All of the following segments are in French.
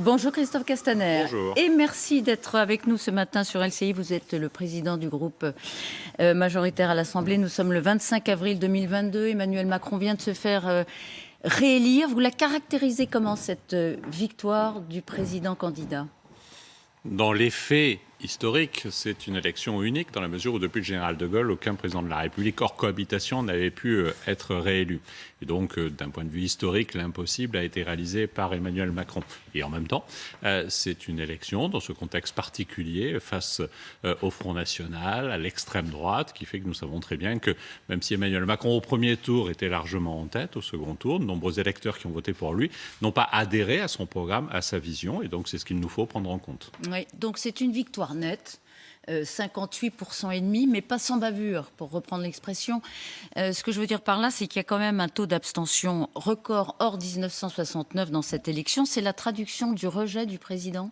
Bonjour Christophe Castaner. Bonjour. Et merci d'être avec nous ce matin sur LCI. Vous êtes le président du groupe majoritaire à l'Assemblée. Nous sommes le 25 avril 2022. Emmanuel Macron vient de se faire réélire. Vous la caractérisez comment, cette victoire du président candidat ? Dans les faits historiques, c'est une élection unique dans la mesure où depuis le général de Gaulle, aucun président de la République hors cohabitation n'avait pu être réélu. Et donc, d'un point de vue historique, l'impossible a été réalisé par Emmanuel Macron. Et en même temps, c'est une élection dans ce contexte particulier face au Front National, à l'extrême droite, qui fait que nous savons très bien que même si Emmanuel Macron au premier tour était largement en tête, au second tour, de nombreux électeurs qui ont voté pour lui n'ont pas adhéré à son programme, à sa vision. Et donc, c'est ce qu'il nous faut prendre en compte. Oui, donc c'est une victoire nette. 58% et demi, mais pas sans bavure, pour reprendre l'expression. Ce que je veux dire par là, c'est qu'il y a quand même un taux d'abstention record hors 1969 dans cette élection. C'est la traduction du rejet du président ?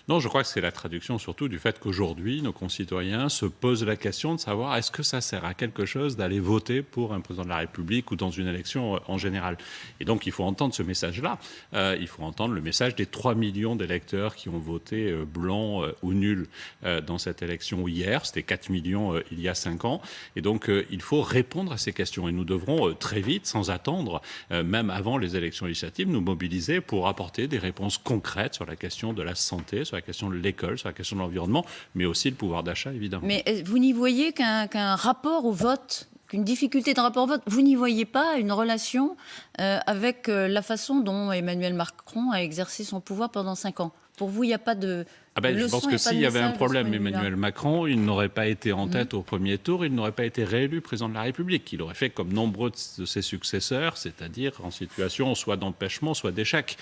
Non, je crois que c'est la traduction surtout du fait qu'aujourd'hui, nos concitoyens se posent la question de savoir est-ce que ça sert à quelque chose d'aller voter pour un président de la République ou dans une élection en général. Et donc, il faut entendre ce message-là. Il faut entendre le message des 3 millions d'électeurs qui ont voté blanc ou nul dans cette élection hier. C'était 4 millions il y a 5 ans. Et donc, il faut répondre à ces questions. Et nous devrons très vite, sans attendre, même avant les élections législatives, nous mobiliser pour apporter des réponses concrètes sur la question de la santé, sur la question de l'école, sur la question de l'environnement, mais aussi le pouvoir d'achat, évidemment. Mais vous n'y voyez qu'un rapport au vote, qu'une difficulté de rapport au vote ? Vous n'y voyez pas une relation avec la façon dont Emmanuel Macron a exercé son pouvoir pendant 5 ans ? Pour vous, il n'y a pas de... je pense que s'il y avait un problème, Emmanuel Macron, il n'aurait pas été en tête au premier tour, il n'aurait pas été réélu président de la République. Il aurait fait comme nombreux de ses successeurs, c'est-à-dire en situation soit d'empêchement, soit d'échec.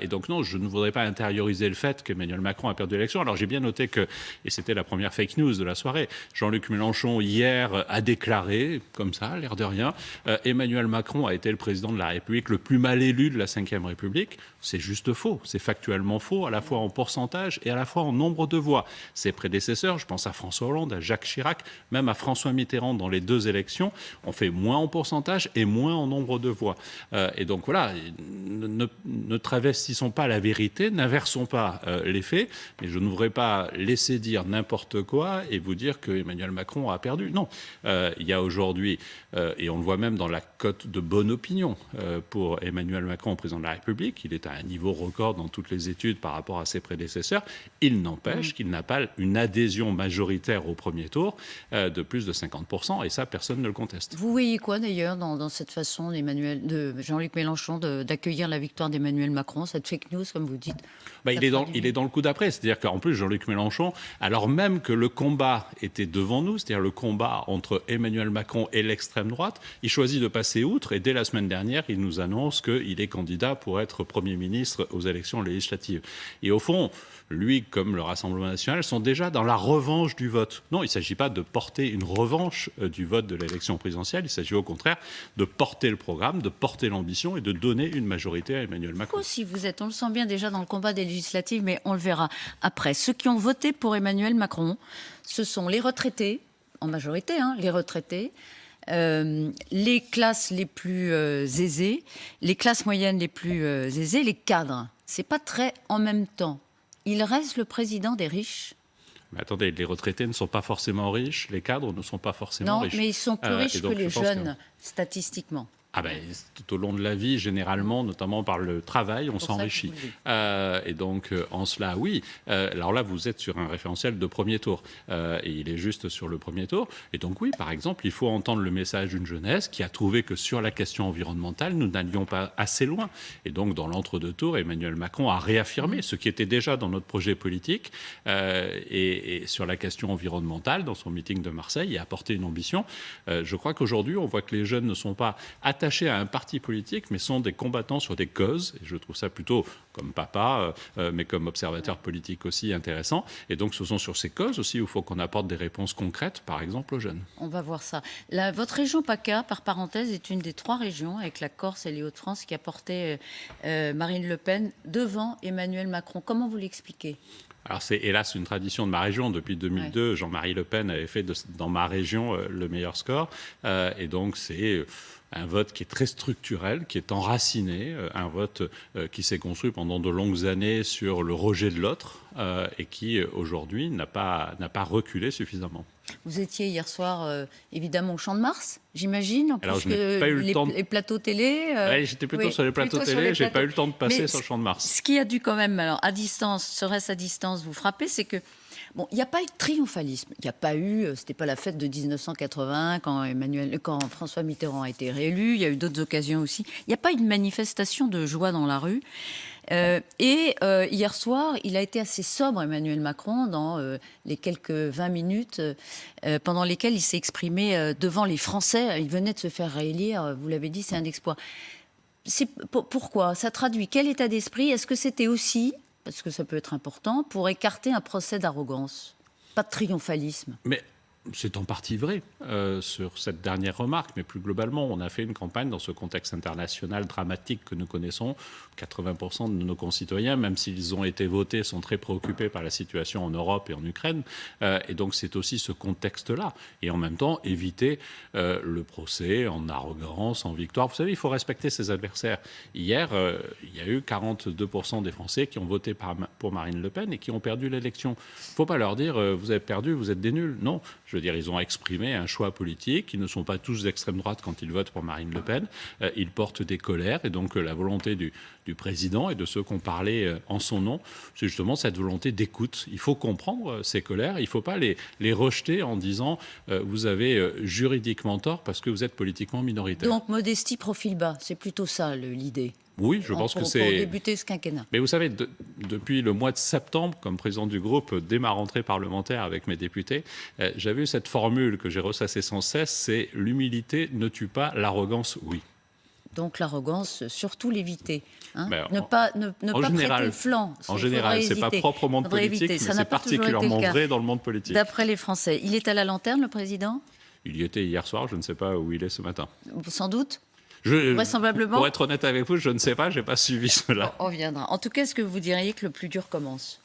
Et donc non, je ne voudrais pas intérioriser le fait qu'Emmanuel Macron a perdu l'élection. Alors j'ai bien noté que, et c'était la première fake news de la soirée, Jean-Luc Mélenchon hier a déclaré, comme ça, l'air de rien, Emmanuel Macron a été le président de la République le plus mal élu de la Ve République. C'est juste faux, c'est factuellement faux, à la fois en pourcentage et à la fois en nombre de voix. Ses prédécesseurs, je pense à François Hollande, à Jacques Chirac, même à François Mitterrand dans les 2 élections, ont fait moins en pourcentage et moins en nombre de voix. Et donc voilà, ne travestissons pas la vérité, n'inversons pas les faits, mais je ne voudrais pas laisser dire n'importe quoi et vous dire que Emmanuel Macron a perdu. Non, il y a aujourd'hui, et on le voit même dans la cote de bonne opinion pour Emmanuel Macron, président de la République, il est à un niveau record dans toutes les études par rapport à ses prédécesseurs. Il n'empêche qu'il n'a pas une adhésion majoritaire au premier tour de plus de 50%, et ça, personne ne le conteste. Vous voyez quoi d'ailleurs dans cette façon de Jean-Luc Mélenchon d'accueillir la victoire d'Emmanuel Macron, cette fake news, comme vous dites ? Il est dans le coup d'après, c'est-à-dire qu'en plus, Jean-Luc Mélenchon, alors même que le combat était devant nous, c'est-à-dire le combat entre Emmanuel Macron et l'extrême droite, il choisit de passer outre, et dès la semaine dernière, il nous annonce qu'il est candidat pour être Premier ministre aux élections législatives. Et au fond, lui, comme le Rassemblement national, sont déjà dans la revanche du vote. Non, il ne s'agit pas de porter une revanche du vote de l'élection présidentielle, il s'agit au contraire de porter le programme, de porter l'ambition et de donner une majorité à Emmanuel Macron. Si vous êtes, on le sent bien déjà dans le combat des législatives, mais on le verra après. Ceux qui ont voté pour Emmanuel Macron, ce sont les retraités, en majorité, les retraités, les classes les plus aisées, les classes moyennes les plus aisées, les cadres. C'est pas très en même temps. Il reste le président des riches. Mais attendez, les retraités ne sont pas forcément riches, les cadres ne sont pas forcément riches. Non, mais ils sont plus riches que les jeunes, statistiquement. Tout au long de la vie, généralement, notamment par le travail, on s'enrichit. Et donc, en cela, oui. Alors là, vous êtes sur un référentiel de premier tour. Et il est juste sur le premier tour. Et donc, oui, par exemple, il faut entendre le message d'une jeunesse qui a trouvé que sur la question environnementale, nous n'allions pas assez loin. Et donc, dans l'entre-deux tours, Emmanuel Macron a réaffirmé ce qui était déjà dans notre projet politique. Et sur la question environnementale, dans son meeting de Marseille, il a apporté une ambition. Je crois qu'aujourd'hui, on voit que les jeunes ne sont pas attachés à un parti politique, mais sont des combattants sur des causes. Et je trouve ça plutôt, comme papa, mais comme observateur politique aussi, intéressant. Et donc, ce sont sur ces causes aussi où il faut qu'on apporte des réponses concrètes, par exemple aux jeunes. On va voir ça. Votre région PACA, par parenthèse, est une des 3 régions, avec la Corse et les Hauts-de-France, qui a porté Marine Le Pen devant Emmanuel Macron. Comment vous l'expliquez ? Alors c'est hélas une tradition de ma région. Depuis 2002, Jean-Marie Le Pen avait fait dans ma région le meilleur score. Et donc c'est un vote qui est très structurel, qui est enraciné, un vote qui s'est construit pendant de longues années sur le rejet de l'autre et qui, aujourd'hui, n'a pas reculé suffisamment. Vous étiez hier soir, évidemment, au Champ de Mars, j'imagine. Alors, je n'ai pas eu le temps. Les plateaux télé. Oui, j'étais plutôt sur les plateaux télé. J'ai pas eu le temps de passer sur le Champ de Mars. Ce qui a dû quand même, alors à distance, serait-ce à distance, vous frapper, c'est que bon, il n'y a pas eu de triomphalisme. Il n'y a pas eu, c'était pas la fête de 1980 quand François Mitterrand a été réélu. Il y a eu d'autres occasions aussi. Il n'y a pas eu de manifestation de joie dans la rue. Hier soir, il a été assez sobre, Emmanuel Macron, dans les quelques 20 minutes pendant lesquelles il s'est exprimé devant les Français. Il venait de se faire réélire, vous l'avez dit, c'est un exploit. Pourquoi ? Ça traduit quel état d'esprit ? Est-ce que c'était aussi, parce que ça peut être important, pour écarter un procès d'arrogance ? Pas de triomphalisme. Mais c'est en partie vrai sur cette dernière remarque, mais plus globalement, on a fait une campagne dans ce contexte international dramatique que nous connaissons. 80% de nos concitoyens, même s'ils ont été votés, sont très préoccupés par la situation en Europe et en Ukraine. Et donc c'est aussi ce contexte-là. Et en même temps, éviter le procès en arrogance, en victoire. Vous savez, il faut respecter ses adversaires. Hier, il y a eu 42% des Français qui ont voté pour Marine Le Pen et qui ont perdu l'élection. Il ne faut pas leur dire vous avez perdu, vous êtes des nuls. Non. Je veux dire, ils ont exprimé un choix politique. Ils ne sont pas tous d'extrême droite quand ils votent pour Marine Le Pen. Ils portent des colères. Et donc, la volonté du président et de ceux qui ont parlé en son nom, c'est justement cette volonté d'écoute. Il faut comprendre ces colères. Il ne faut pas les rejeter en disant vous avez juridiquement tort parce que vous êtes politiquement minoritaire. Donc, modestie, profil bas. C'est plutôt ça l'idée. Oui, je pense que c'est... Pour débuter ce quinquennat. Mais vous savez, depuis le mois de septembre, comme président du groupe, dès ma rentrée parlementaire avec mes députés, j'avais eu cette formule que j'ai ressassée sans cesse, c'est « l'humilité ne tue pas, l'arrogance, oui ». Donc l'arrogance, surtout l'éviter. Hein, ne pas prêter le flanc. En général, ce n'est pas propre au monde politique, mais c'est particulièrement vrai dans le monde politique. D'après les Français. Il est à la lanterne, le président ? Il y était hier soir, je ne sais pas où il est ce matin. Sans doute. Vraisemblablement. Pour être honnête avec vous, je ne sais pas, je n'ai pas suivi cela. On reviendra. En tout cas, est-ce que vous diriez que le plus dur commence ?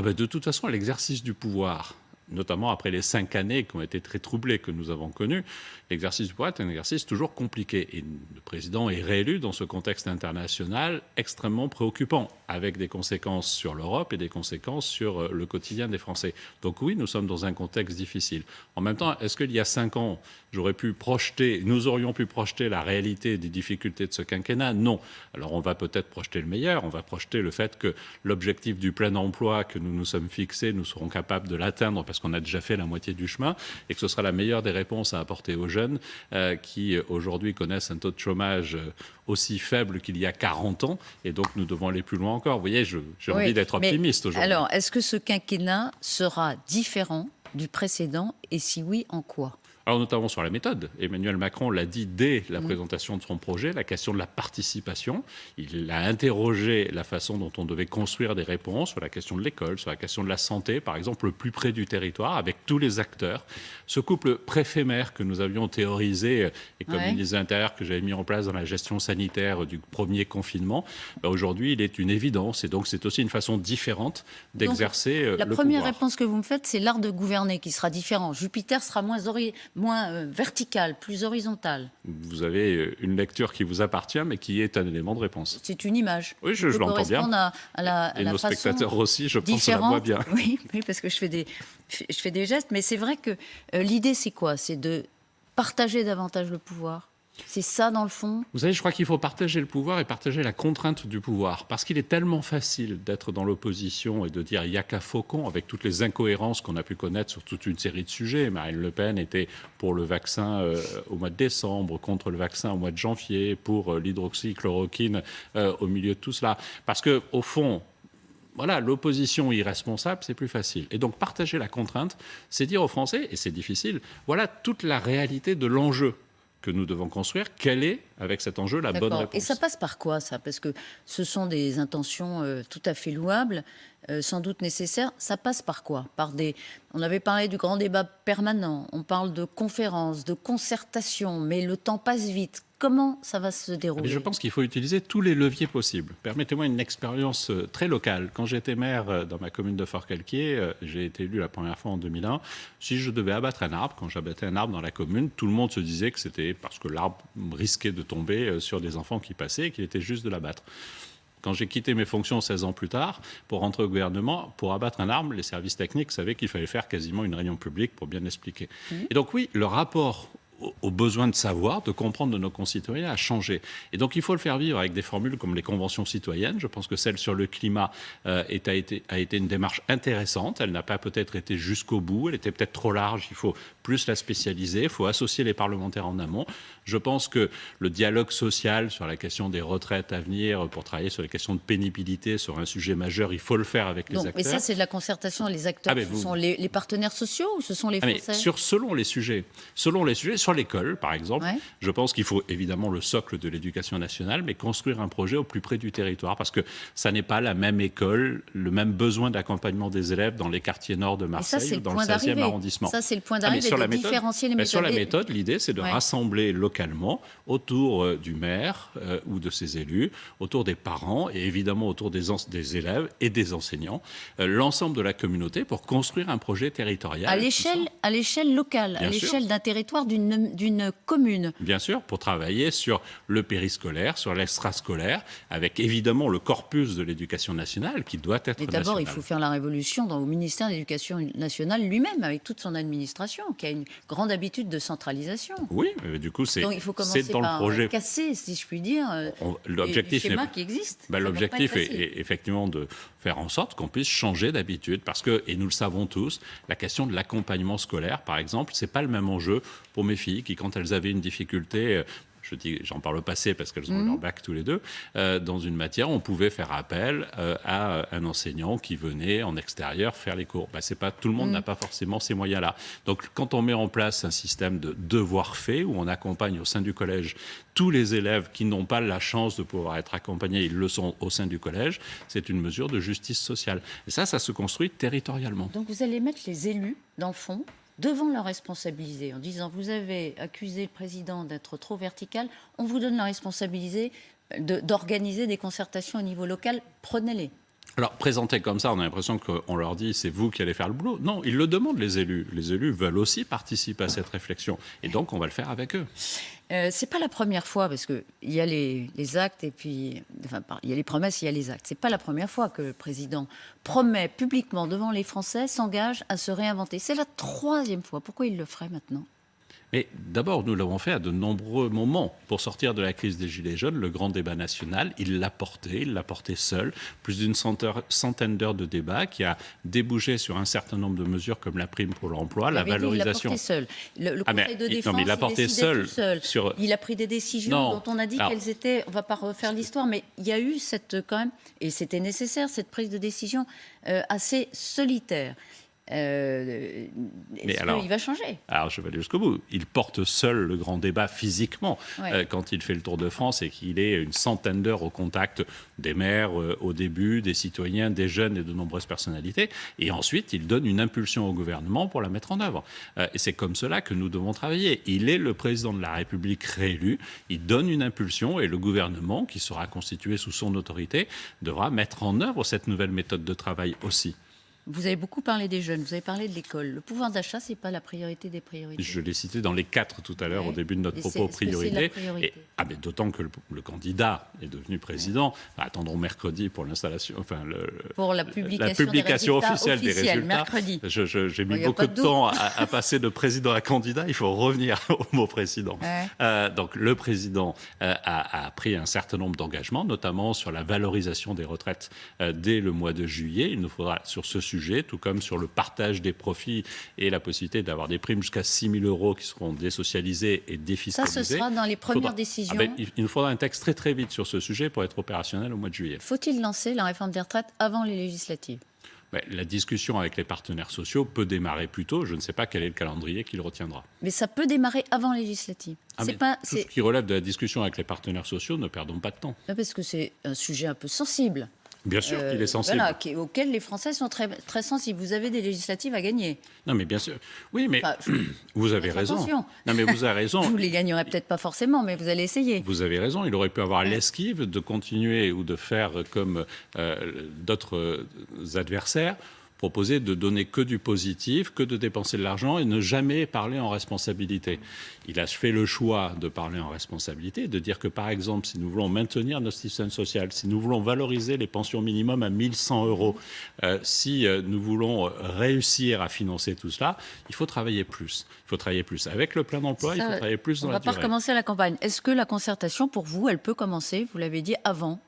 De toute façon, l'exercice du pouvoir, notamment après les 5 années qui ont été très troublées que nous avons connues, l'exercice du pouvoir est un exercice toujours compliqué. Et le président est réélu dans ce contexte international extrêmement préoccupant, avec des conséquences sur l'Europe et des conséquences sur le quotidien des Français. Donc oui, nous sommes dans un contexte difficile. En même temps, est-ce qu'il y a 5 ans, nous aurions pu projeter la réalité des difficultés de ce quinquennat ? Non. Alors on va peut-être projeter le meilleur, on va projeter le fait que l'objectif du plein emploi que nous nous sommes fixés, nous serons capables de l'atteindre parce qu'on a déjà fait la moitié du chemin et que ce sera la meilleure des réponses à apporter aux jeunes qui aujourd'hui connaissent un taux de chômage aussi faible qu'il y a 40 ans et donc nous devons aller plus loin encore. Vous voyez, j'ai envie d'être optimiste aujourd'hui. Alors, est-ce que ce quinquennat sera différent du précédent et si oui, en quoi ? Alors notamment sur la méthode. Emmanuel Macron l'a dit dès la présentation de son projet, la question de la participation. Il a interrogé la façon dont on devait construire des réponses sur la question de l'école, sur la question de la santé, par exemple, le plus près du territoire, avec tous les acteurs. Ce couple préfet-maire que nous avions théorisé, et comme ministre de l'Intérieur que j'avais mis en place dans la gestion sanitaire du premier confinement, aujourd'hui, il est une évidence. Et donc, c'est aussi une façon différente d'exercer le pouvoir. La première réponse que vous me faites, c'est l'art de gouverner qui sera différent. Jupiter sera moins verticale, plus horizontale. Vous avez une lecture qui vous appartient, mais qui est un élément de réponse. C'est une image. Oui, je l'entends bien. Et nos spectateurs aussi, je pense, la voient bien. Oui, parce que je fais des gestes, mais c'est vrai que l'idée, c'est quoi ? C'est de partager davantage le pouvoir. C'est ça, dans le fond ? Vous savez, je crois qu'il faut partager le pouvoir et partager la contrainte du pouvoir. Parce qu'il est tellement facile d'être dans l'opposition et de dire « il n'y a qu'à Faucon » avec toutes les incohérences qu'on a pu connaître sur toute une série de sujets. Marine Le Pen était pour le vaccin au mois de décembre, contre le vaccin au mois de janvier, pour l'hydroxychloroquine au milieu de tout cela. Parce qu'au fond, voilà, l'opposition irresponsable, c'est plus facile. Et donc, partager la contrainte, c'est dire aux Français, et c'est difficile, voilà toute la réalité de l'enjeu que nous devons construire. Quelle est, avec cet enjeu, la bonne réponse ? Et ça passe par quoi, ça ? Parce que ce sont des intentions tout à fait louables. sans doute nécessaires. Ça passe par quoi? On avait parlé du grand débat permanent, on parle de conférences, de concertations, mais le temps passe vite. Comment ça va se dérouler? Je pense qu'il faut utiliser tous les leviers possibles. Permettez-moi une expérience très locale. Quand j'étais maire dans ma commune de Forcalquier, j'ai été élu la première fois en 2001. Si je devais abattre un arbre, quand j'abattais un arbre dans la commune, tout le monde se disait que c'était parce que l'arbre risquait de tomber sur des enfants qui passaient et qu'il était juste de l'abattre. Quand j'ai quitté mes fonctions 16 ans plus tard, pour rentrer au gouvernement, pour abattre un arbre, les services techniques savaient qu'il fallait faire quasiment une réunion publique pour bien expliquer. Et donc oui, le rapport au besoin de savoir, de comprendre de nos concitoyens a changé. Et donc il faut le faire vivre avec des formules comme les conventions citoyennes. Je pense que celle sur le climat a été une démarche intéressante. Elle n'a pas peut-être été jusqu'au bout. Elle était peut-être trop large. Il faut plus la spécialiser. Il faut associer les parlementaires en amont. Je pense que le dialogue social sur la question des retraites à venir, pour travailler sur les questions de pénibilité, sur un sujet majeur, il faut le faire avec les acteurs. Mais ça, c'est de la concertation. Les acteurs, ce sont les partenaires sociaux ou ce sont les Français? Selon les sujets. Sur l'école, par exemple, je pense qu'il faut évidemment le socle de l'éducation nationale, mais construire un projet au plus près du territoire, parce que ça n'est pas la même école, le même besoin d'accompagnement des élèves dans les quartiers nord de Marseille ou dans le 16e arrondissement. Ça, c'est le point d'arrivée, de différencier les méthodes. Sur la méthode, l'idée, c'est de rassembler localement autour du maire ou de ses élus, autour des parents et évidemment autour des élèves et des enseignants, l'ensemble de la communauté pour construire un projet territorial. À l'échelle locale, à l'échelle d'un territoire, d'une commune. Bien sûr, pour travailler sur le périscolaire, sur l'extrascolaire, avec évidemment le corpus de l'éducation nationale qui doit être national. D'abord, il faut faire la révolution au ministère de l'Éducation nationale lui-même, avec toute son administration, qui a une grande habitude de centralisation. Oui, du coup, c'est dans le projet. Donc il faut commencer par casser, si je puis dire, les schémas qui existent. L'objectif est effectivement de faire en sorte qu'on puisse changer d'habitude, parce que, et nous le savons tous, la question de l'accompagnement scolaire, par exemple, c'est pas le même enjeu pour mes filles qui, quand elles avaient une difficulté, j'en parle au passé parce qu'elles ont leur bac tous les deux, dans une matière, on pouvait faire appel à un enseignant qui venait en extérieur faire les cours. C'est pas, tout le monde n'a pas forcément ces moyens-là. Donc quand on met en place un système de devoirs faits, où on accompagne au sein du collège tous les élèves qui n'ont pas la chance de pouvoir être accompagnés, ils le sont au sein du collège, c'est une mesure de justice sociale. Et ça se construit territorialement. Donc vous allez mettre les élus, dans le fond, devant leur responsabilité, en disant vous avez accusé le président d'être trop vertical, on vous donne la responsabilité d'organiser des concertations au niveau local, prenez-les. Alors, présenté comme ça, on a l'impression qu'on leur dit c'est vous qui allez faire le boulot. Non, ils le demandent, les élus. Les élus veulent aussi participer à cette réflexion. Et donc, on va le faire avec eux. C'est pas la première fois, parce qu'il y a les actes et puis... Enfin, il y a les promesses, il y a les actes. C'est pas la première fois que le président promet publiquement devant les Français, s'engage à se réinventer. C'est la 3e fois. Pourquoi il le ferait maintenant ? Mais d'abord, nous l'avons fait à de nombreux moments. Pour sortir de la crise des Gilets jaunes, le grand débat national, il l'a porté seul. Plus d'une centaine d'heures de débat qui a débouché sur un certain nombre de mesures comme la prime pour l'emploi, la valorisation. Il l'a porté seul. Le Conseil de défense, il l'a porté seul. Il a pris des décisions dont on a dit qu'elles étaient... On ne va pas refaire l'histoire, mais il y a eu quand même, et c'était nécessaire, cette prise de décision assez solitaire. Il va changer? Alors, je vais aller jusqu'au bout. Il porte seul le grand débat physiquement quand il fait le tour de France et qu'il est une centaine d'heures au contact des maires au début, des citoyens, des jeunes et de nombreuses personnalités. Et ensuite, il donne une impulsion au gouvernement pour la mettre en œuvre. Et c'est comme cela que nous devons travailler. Il est le président de la République réélu. Il donne une impulsion et le gouvernement, qui sera constitué sous son autorité, devra mettre en œuvre cette nouvelle méthode de travail aussi. Vous avez beaucoup parlé des jeunes, vous avez parlé de l'école. Le pouvoir d'achat, ce n'est pas la priorité des priorités. Je l'ai cité dans les 4 tout à l'heure au début de notre propos priorité. Mais d'autant que le candidat est devenu président. Attendons mercredi pour l'installation, pour la publication officielle des résultats. Mercredi. J'ai mis beaucoup de temps à passer de président à candidat. Il faut revenir au mot président. Donc le président a pris un certain nombre d'engagements, notamment sur la valorisation des retraites dès le mois de juillet. Il nous faudra sur ce sujet, tout comme sur le partage des profits et la possibilité d'avoir des primes jusqu'à 6 000 € qui seront désocialisées et défiscalisées. Ça, ce sera dans les premières décisions. Il nous faudra un texte très très vite sur ce sujet pour être opérationnel au mois de juillet. Faut-il lancer la réforme des retraites avant les législatives ? La discussion avec les partenaires sociaux peut démarrer plus tôt. Je ne sais pas quel est le calendrier qu'il retiendra. Mais ça peut démarrer avant les législatives. Tout ce qui relève de la discussion avec les partenaires sociaux, ne perdons pas de temps. Parce que c'est un sujet un peu sensible. Bien sûr qu'il est sensible. Voilà, auquel les Français sont très, très sensibles. Vous avez des législatives à gagner. Non, mais bien sûr. Oui, mais vous avez raison. Attention. Non, mais vous avez raison. Vous ne les gagnerez peut-être pas forcément, mais vous allez essayer. Vous avez raison. Il aurait pu avoir l'esquive de continuer ou de faire comme d'autres adversaires, proposer de donner que du positif, que de dépenser de l'argent et ne jamais parler en responsabilité. Il a fait le choix de parler en responsabilité, de dire que, par exemple, si nous voulons maintenir notre système social, si nous voulons valoriser les pensions minimum à 1 100 €, si nous voulons réussir à financer tout cela, il faut travailler plus. Il faut travailler plus. Avec le plein emploi, il faut travailler plus dans la durée. On ne va pas recommencer la campagne. Est-ce que la concertation, pour vous, elle peut commencer, vous l'avez dit, avant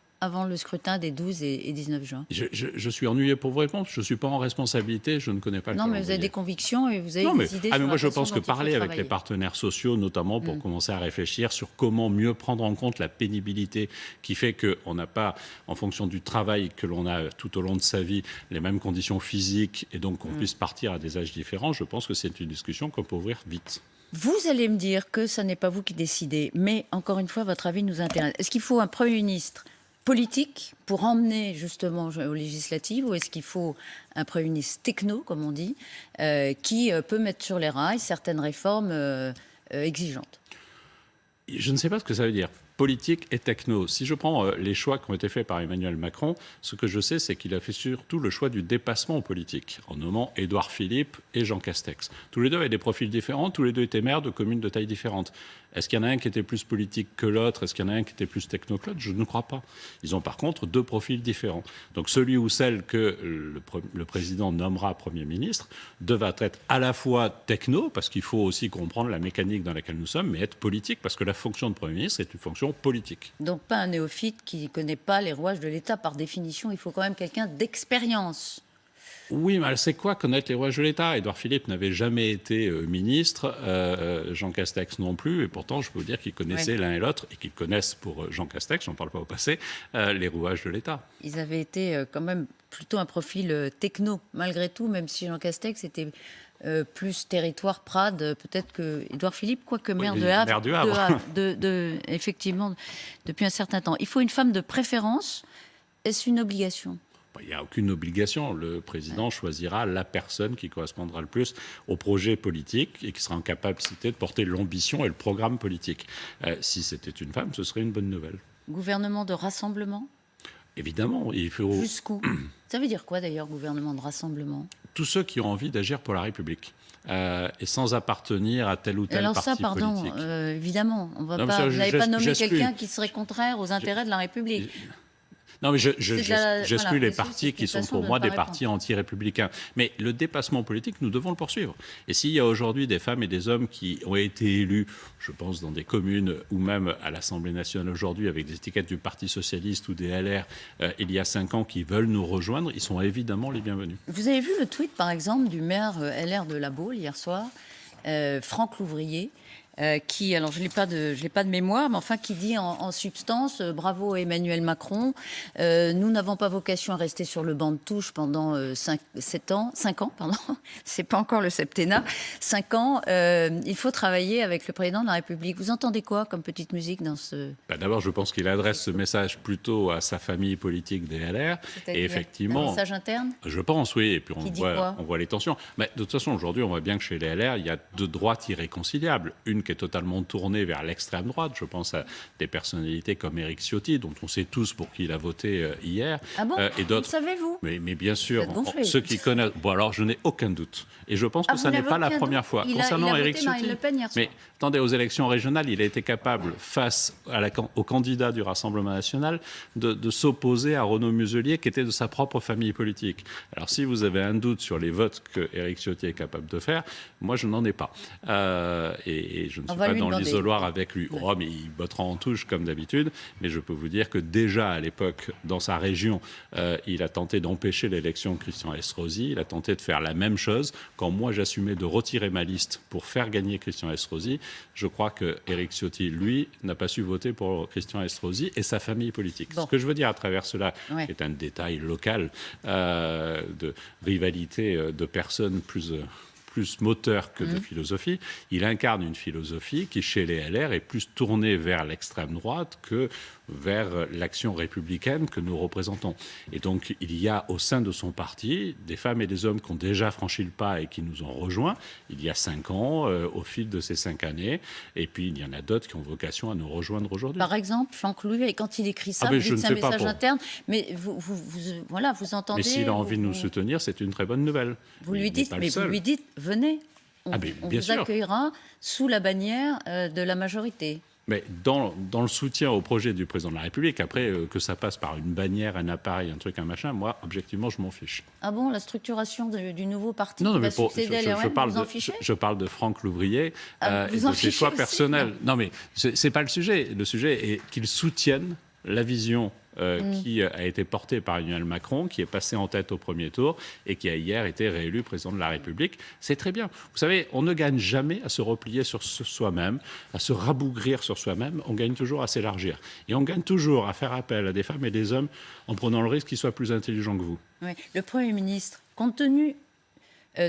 le scrutin des 12 et 19 juin? Je suis ennuyé pour vous répondre. Je ne suis pas en responsabilité, je ne connais pas le calendrier. Non, mais vous avez des convictions et vous avez des idées. Mais sur moi, la je façon pense que dont il faut parler avec travailler. les partenaires sociaux, notamment pour commencer à réfléchir sur comment mieux prendre en compte la pénibilité qui fait qu'on n'a pas, en fonction du travail que l'on a tout au long de sa vie, les mêmes conditions physiques et donc qu'on puisse partir à des âges différents, je pense que c'est une discussion qu'on peut ouvrir vite. Vous allez me dire que ce n'est pas vous qui décidez, mais encore une fois, votre avis nous intéresse. Est-ce qu'il faut un Premier ministre politique pour emmener justement aux législatives, ou est-ce qu'il faut un Premier ministre techno, comme on dit, qui peut mettre sur les rails certaines réformes exigeantes? Je ne sais pas ce que ça veut dire, politique et techno. Si je prends les choix qui ont été faits par Emmanuel Macron, ce que je sais, c'est qu'il a fait surtout le choix du dépassement politique, en nommant Édouard Philippe et Jean Castex. Tous les deux avaient des profils différents, tous les deux étaient maires de communes de taille différente. Est-ce qu'il y en a un qui était plus politique que l'autre? Est-ce qu'il y en a un qui était plus techno que l'autre? Je ne crois pas. Ils ont par contre deux profils différents. Donc celui ou celle que le président nommera Premier ministre devra être à la fois techno, parce qu'il faut aussi comprendre la mécanique dans laquelle nous sommes, mais être politique, parce que la fonction de Premier ministre est une fonction politique. Donc pas un néophyte qui ne connaît pas les rouages de l'État. Par définition, il faut quand même quelqu'un d'expérience. Oui, mais c'est quoi connaître les rouages de l'État? Édouard Philippe n'avait jamais été ministre, Jean Castex non plus, et pourtant je peux vous dire qu'ils connaissaient l'un et l'autre, et qu'ils connaissent pour Jean Castex, j'en parle pas au passé, les rouages de l'État. Ils avaient été quand même plutôt un profil techno, malgré tout, même si Jean Castex était plus territoire Prades, peut-être que Édouard Philippe, quoique maire de Havre, effectivement, depuis un certain temps. Il faut une femme de préférence. Est-ce une obligation? Il n'y a aucune obligation. Le président choisira la personne qui correspondra le plus au projet politique et qui sera en capacité de porter l'ambition et le programme politique. Si c'était une femme, ce serait une bonne nouvelle. Gouvernement de rassemblement? Évidemment, il faut... Jusqu'où? Ça veut dire quoi d'ailleurs, gouvernement de rassemblement? Tous ceux qui ont envie d'agir pour la République. Et sans appartenir à tel ou tel parti politique. Évidemment, on va pas, vous n'avez pas nommé quelqu'un qui serait contraire aux intérêts de la République. Non, mais j'exclus les partis qui sont pour moi des partis anti-républicains. Mais le dépassement politique, nous devons le poursuivre. Et s'il y a aujourd'hui des femmes et des hommes qui ont été élus, je pense dans des communes ou même à l'Assemblée nationale aujourd'hui avec des étiquettes du Parti socialiste ou des LR il y a 5 ans qui veulent nous rejoindre, ils sont évidemment les bienvenus. Vous avez vu le tweet par exemple du maire LR de La Baule hier soir, Franck Louvrier, qui, alors je n'ai pas de mémoire, mais enfin qui dit en substance bravo Emmanuel Macron, nous n'avons pas vocation à rester sur le banc de touche pendant 5 ans, c'est pas encore le septennat, 5 ans, il faut travailler avec le président de la République. Vous entendez quoi comme petite musique dans ce... D'abord, je pense qu'il adresse ce message plutôt à sa famille politique des LR. Et effectivement, un message interne? Je pense, oui, et puis on voit les tensions. Mais de toute façon, aujourd'hui, on voit bien que chez les LR, il y a deux droites irréconciliables. Une qui est totalement tournée vers l'extrême droite. Je pense à des personnalités comme Éric Ciotti, dont on sait tous pour qui il a voté hier. Ah bon? Et d'autres. Le savez-vous? Mais bien sûr, ceux qui connaissent... Bon, alors, je n'ai aucun doute. Et je pense que ça n'est pas la première fois. Concernant Éric Ciotti, mais attendez, aux élections régionales, il a été capable, face au candidat du Rassemblement national, de s'opposer à Renaud Muselier, qui était de sa propre famille politique. Alors, si vous avez un doute sur les votes que Éric Ciotti est capable de faire, moi, je n'en ai pas. Et je ne suis pas dans l'isoloir avec lui. Oh, mais il bottera en touche, comme d'habitude. Mais je peux vous dire que déjà, à l'époque, dans sa région, il a tenté d'empêcher l'élection de Christian Estrosi. Il a tenté de faire la même chose. Quand moi, j'assumais de retirer ma liste pour faire gagner Christian Estrosi, je crois que Éric Ciotti, lui, n'a pas su voter pour Christian Estrosi et sa famille politique. Bon. Ce que je veux dire à travers cela, qui est un détail local de rivalité de personnes plus plus moteur que de philosophie. Il incarne une philosophie qui, chez les LR, est plus tournée vers l'extrême droite que vers l'action républicaine que nous représentons. Et donc, il y a au sein de son parti des femmes et des hommes qui ont déjà franchi le pas et qui nous ont rejoints il y a 5 ans, au fil de ces 5 années. Et puis, il y en a d'autres qui ont vocation à nous rejoindre aujourd'hui. Par exemple, Franck Louvier, quand il écrit ça, vous dites c'est un message interne, mais vous entendez... Mais s'il a envie de nous soutenir, c'est une très bonne nouvelle. Vous lui dites, venez, on vous accueillera sous la bannière de la majorité. Mais dans le soutien au projet du président de la République, après, que ça passe par une bannière, un appareil, un truc, un machin, moi, objectivement, je m'en fiche. Ah bon, la structuration du nouveau parti qui va succéder à LREM, vous en fichez ? Je parle de Franck Louvrier et de ses choix personnels. Non, mais c'est pas le sujet. Le sujet est qu'il soutienne la vision qui a été portée par Emmanuel Macron, qui est passé en tête au premier tour et qui a hier été réélu président de la République. C'est très bien. Vous savez, on ne gagne jamais à se replier sur soi-même, à se rabougrir sur soi-même. On gagne toujours à s'élargir. Et on gagne toujours à faire appel à des femmes et des hommes en prenant le risque qu'ils soient plus intelligents que vous. Oui. Le Premier ministre, compte tenu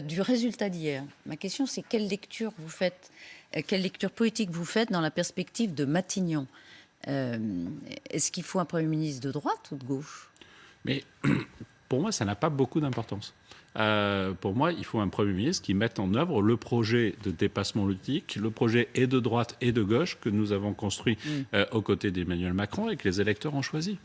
du résultat d'hier, ma question c'est quelle lecture vous faites, quelle lecture politique vous faites dans la perspective de Matignon ? Est-ce qu'il faut un Premier ministre de droite ou de gauche ? Mais pour moi, ça n'a pas beaucoup d'importance. Pour moi, il faut un Premier ministre qui mette en œuvre le projet de dépassement politique, le projet et de droite et de gauche que nous avons construit aux côtés d'Emmanuel Macron et que les électeurs ont choisi.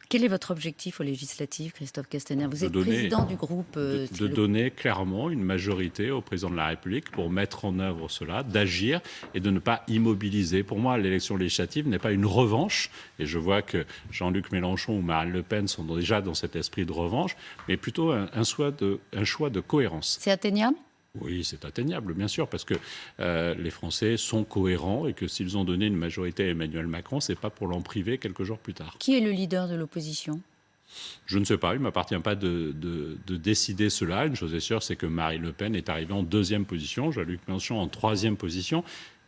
Quel est votre objectif aux législatives, Christophe Castaner ? Vous êtes président du groupe... De donner clairement une majorité au président de la République pour mettre en œuvre cela, d'agir et de ne pas immobiliser. Pour moi, l'élection législative n'est pas une revanche, et je vois que Jean-Luc Mélenchon ou Marine Le Pen sont déjà dans cet esprit de revanche, mais plutôt un choix de cohérence. C'est atteignable ? Oui, c'est atteignable, bien sûr, parce que les Français sont cohérents et que s'ils ont donné une majorité à Emmanuel Macron, ce n'est pas pour l'en priver quelques jours plus tard. Qui est le leader de l'opposition ? Je ne sais pas, il ne m'appartient pas de décider cela. Une chose est sûre, c'est que Marine Le Pen est arrivée en 2e position, Jean-Luc Mélenchon en 3e position.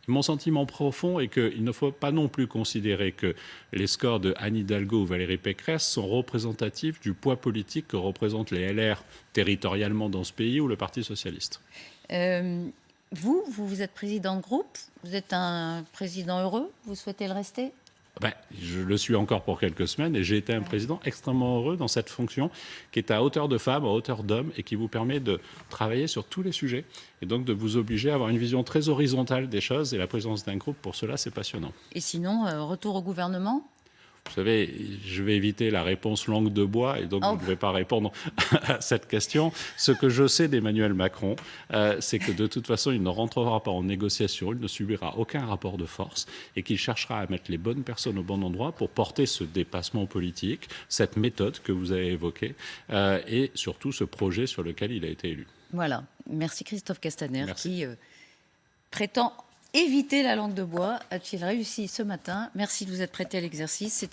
Mon sentiment profond est qu'il ne faut pas non plus considérer que les scores de Anne Hidalgo ou Valérie Pécresse sont représentatifs du poids politique que représentent les LR territorialement dans ce pays ou le Parti socialiste. Vous êtes président de groupe, vous êtes un président heureux, vous souhaitez le rester ? Je le suis encore pour quelques semaines et j'ai été un président extrêmement heureux dans cette fonction qui est à hauteur de femme, à hauteur d'homme et qui vous permet de travailler sur tous les sujets et donc de vous obliger à avoir une vision très horizontale des choses et la présence d'un groupe, pour cela, c'est passionnant. Et sinon, retour au gouvernement ? Vous savez, je vais éviter la réponse langue de bois et donc je ne vais pas répondre à cette question. Ce que je sais d'Emmanuel Macron, c'est que de toute façon, il ne rentrera pas en négociation, il ne subira aucun rapport de force et qu'il cherchera à mettre les bonnes personnes au bon endroit pour porter ce dépassement politique, cette méthode que vous avez évoquée et surtout ce projet sur lequel il a été élu. Voilà. Merci Christophe Castaner. Merci. Qui prétend éviter la langue de bois. A-t-il réussi ce matin ? Merci de vous être prêté à l'exercice.